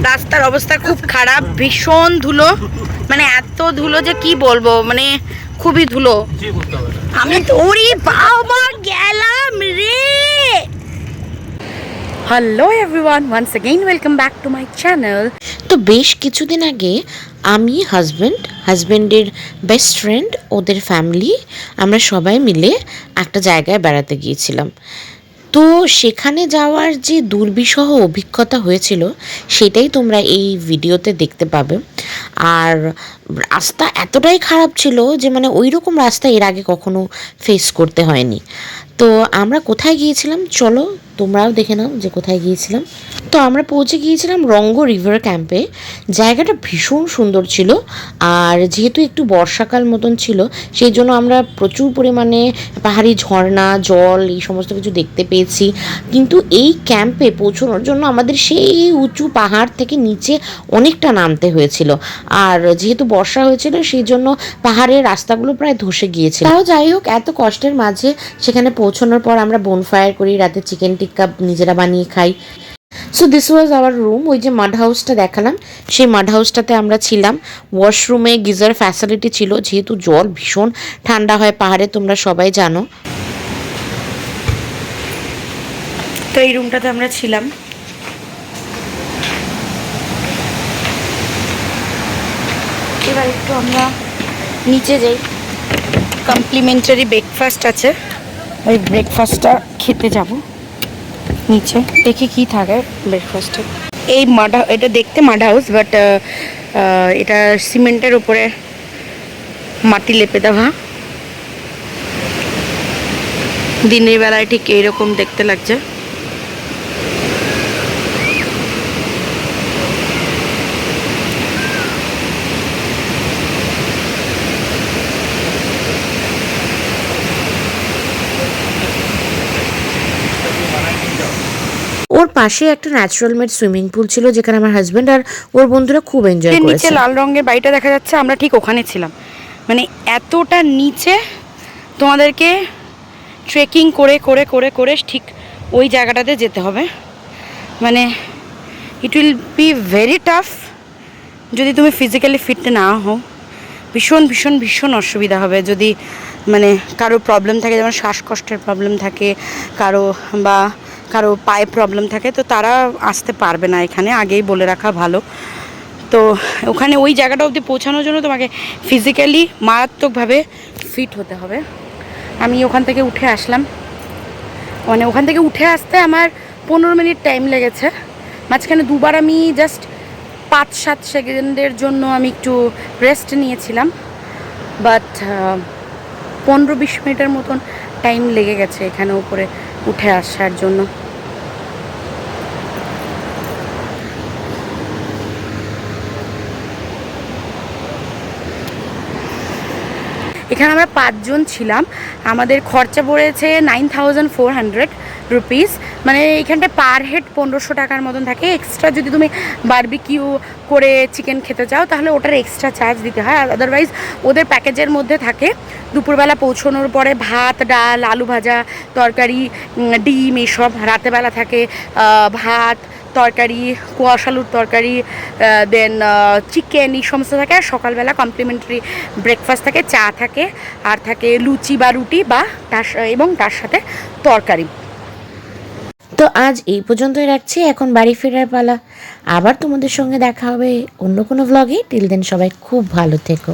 রাস্তার অবস্থা খুব খারাপ, ভীষণ ধুলো, মানে এত ধুলো যে কি বলবো, মানে খুবই ধুলো। আমি তো ওরে বাবা গেলাম রে। Hello everyone, once again welcome back to my channel. তো বেশ কিছুদিন আগে আমি হাজব্যান্ডের বেস্ট ফ্রেন্ড, ওদের ফ্যামিলি, আমরা সবাই মিলে একটা জায়গায় বেড়াতে গিয়েছিলাম। তো সেখানে যাওয়ার যে দুর্বিষহ অভিজ্ঞতা হয়েছিল সেটাই তোমরা এই ভিডিওতে দেখতে পাবে। আর রাস্তা এতটাই খারাপ ছিল যে মানে ওই রকম রাস্তা এর আগে কখনো ফেস করতে হয়নি। তো আমরা কোথায় গিয়েছিলাম চলো তোমরাও দেখে নাও যে কোথায় গিয়েছিলাম। তো আমরা পৌঁছে গিয়েছিলাম রঙ্গ রিভার ক্যাম্পে। জায়গাটা ভীষণ সুন্দর ছিল, আর যেহেতু একটু বর্ষাকাল মতন ছিল সেই জন্য আমরা প্রচুর পরিমাণে পাহাড়ি ঝর্ণা, জল, এই সমস্ত কিছু দেখতে পেয়েছি। কিন্তু এই ক্যাম্পে পৌঁছানোর জন্য আমাদের সেই উঁচু পাহাড় থেকে নিচে অনেকটা নামতে হয়েছিল, আর যেহেতু বর্ষা হয়েছিল সেই জন্য পাহাড়ের রাস্তাগুলো প্রায় ধসে গিয়েছিল। তাও যাই হোক, এত কষ্টের মাঝে সেখানে পৌঁছানোর পর আমরা বোনফায়ার করি, রাতে চিকেন টিক্কা নিজেরা বানিয়ে খাই। So this was our room. ওই যে মাড হাউসটা দেখালাম, সেই মাড হাউসটাতে আমরা ছিলাম। ওয়াশরুমে গিজার ফ্যাসিলিটি ছিল, যেহেতু জল ভীষণ ঠান্ডা হয় পাহাড়ে, তোমরা সবাই জানো। তো এই রুমটাতে আমরা ছিলাম। এবার একটু আমরা নিচে যাই, কমপ্লিমেন্টারি ব্রেকফাস্ট আছে, ওই ব্রেকফাস্টটা খেতে যাব নিচে, দেখি কি থাকে ব্রেকফাস্টে। এই এটা দেখতে মাড হাউস, বাট এটা সিমেন্টের উপরে মাটি লেপে দেওয়া। দিনের বেলায় ঠিক এইরকম দেখতে লাগছে। ওর পাশে একটা ন্যাচারাল মেড সুইমিং পুল ছিল, যেখানে আমার হাজব্যান্ড আর ওর বন্ধুরা খুব এনজয় করেছে। নিচে লাল রঙের বাড়িটা দেখা যাচ্ছে, আমরা ঠিক ওখানে ছিলাম। মানে এতটা নিচে তোমাদেরকে ট্রেকিং করে করে করে করে ঠিক ওই জায়গাটাতে যেতে হবে। মানে it will be very tough যদি তুমি ফিজিক্যালি ফিট না হও। ভীষণ ভীষণ ভীষণ অসুবিধা হবে যদি মানে কারো প্রবলেম থাকে, যেমন শ্বাসকষ্টের প্রবলেম থাকে কারো পায়ে প্রবলেম থাকে, তো তারা আসতে পারবে না এখানে, আগেই বলে রাখা ভালো। তো ওখানে ওই জায়গাটা অবধি পৌঁছানোর জন্য তোমাকে ফিজিক্যালি মারাত্মকভাবে ফিট হতে হবে। আমি ওখান থেকে উঠে আসলাম, মানে ওখান থেকে উঠে আসতে আমার 15 মিনিট টাইম লেগেছে। মাঝখানে দুবার আমি জাস্ট 5-7 সেকেন্ডের জন্য আমি একটু রেস্ট নিয়েছিলাম, বাট 15-20 মিনিটের মতন টাইম লেগে গেছে এখানে উপরে উঠে আসার জন্য। এখানে আমরা 5 জন ছিলাম, আমাদের খরচা পড়েছে 9400 রুপিস। মানে এইখানটায় পার হেড 1500 টাকার মতন থাকে। এক্সট্রা যদি তুমি বারবিকিউ করে চিকেন খেতে চাও তাহলে ওটার এক্সট্রা চার্জ দিতে হয়। আদারওয়াইজ ওদের প্যাকেজের মধ্যে থাকে দুপুরবেলা পৌঁছানোর পরে ভাত, ডাল, আলু ভাজা, তরকারি, ডিম, এইসব। রাতেবেলা থাকে ভাত, তরকারি, কোয়াশ আলুর তরকারি, দেন চিকেন, এই সমস্ত থাকে। আর সকালবেলা কমপ্লিমেন্টারি ব্রেকফাস্ট থাকে, চা থাকে, আর থাকে লুচি বা রুটি বা এবং তার সাথে তরকারি। তো আজ এই পর্যন্তই রাখছি, এখন বাড়ি ফেরার পালা। আবার তোমাদের সঙ্গে দেখা হবে অন্য কোনো ভ্লগে। টিল দেন সবাই খুব ভালো থেকো।